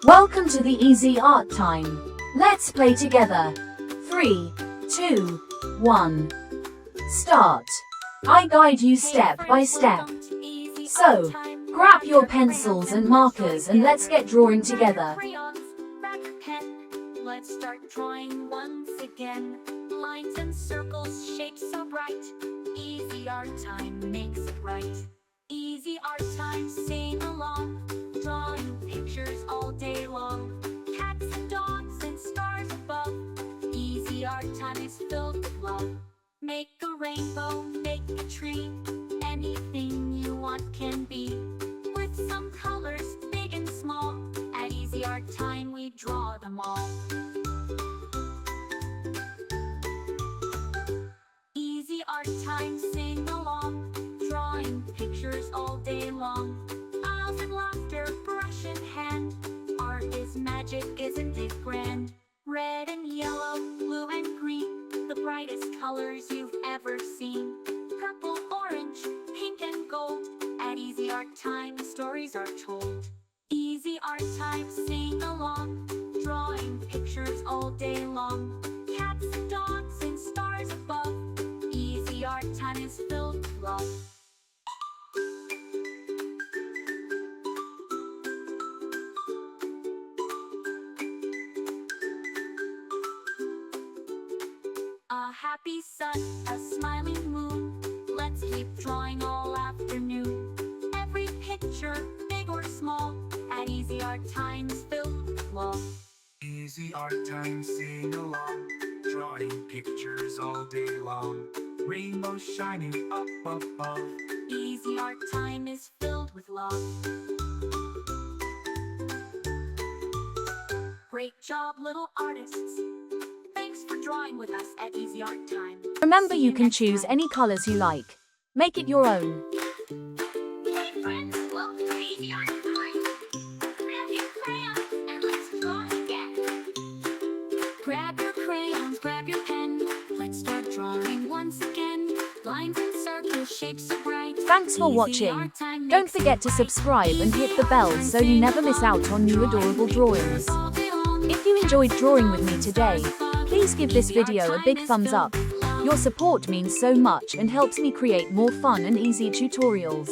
Welcome to the easy art time. Let's play together. 3, 2, 1. Start. I guide you step by step. So, grab your pencils and markers and let's get drawing together. Let's start drawing once again. Lines and circles, shapes so bright. Easy art time makes it right. Easy art time, sing along. Drawing pictures all day long. Cats and dogs and stars above. Easy art time is filled with love. Make a rainbow, make a tree. Anything you want can be. With some colors, big and small. At Easy Art Time we draw them all. Easy Art Time, sing along. Drawing pictures all day long. Smiles and laughter, brush in hand. Art is magic, isn't it grand? Red and yellow, blue and green, the brightest colors you've ever seen. Purple, orange, pink and gold. At Easy Art Time the stories are told. Easy Art Time, sing along. Drawing pictures all day long. Cats and dogs and stars above. Easy Art Time is filled with love. A happy sun, a smiling moon. Let's keep drawing all afternoon. Every picture, big or small, at Easy Art Time is filled with love. Easy Art Time, sing along. Drawing pictures all day long. Rainbows shining up above. Easy Art Time is filled with love. Great job, little artists. Thanks for drawing with us at Easy Art Time. Remember, you can choose any colors you like. Make it your own. Hey friends, welcome to Easy Art Time. Grab your crayons and let's draw again. Grab your crayons, grab your pen. Let's start drawing once again. Lines and circles, shapes so bright. Thanks for watching. Don't forget to subscribe and hit the bell so you never miss out on new adorable drawings. If you enjoyed drawing with me today, please give this video a big thumbs up. Your support means so much and helps me create more fun and easy tutorials.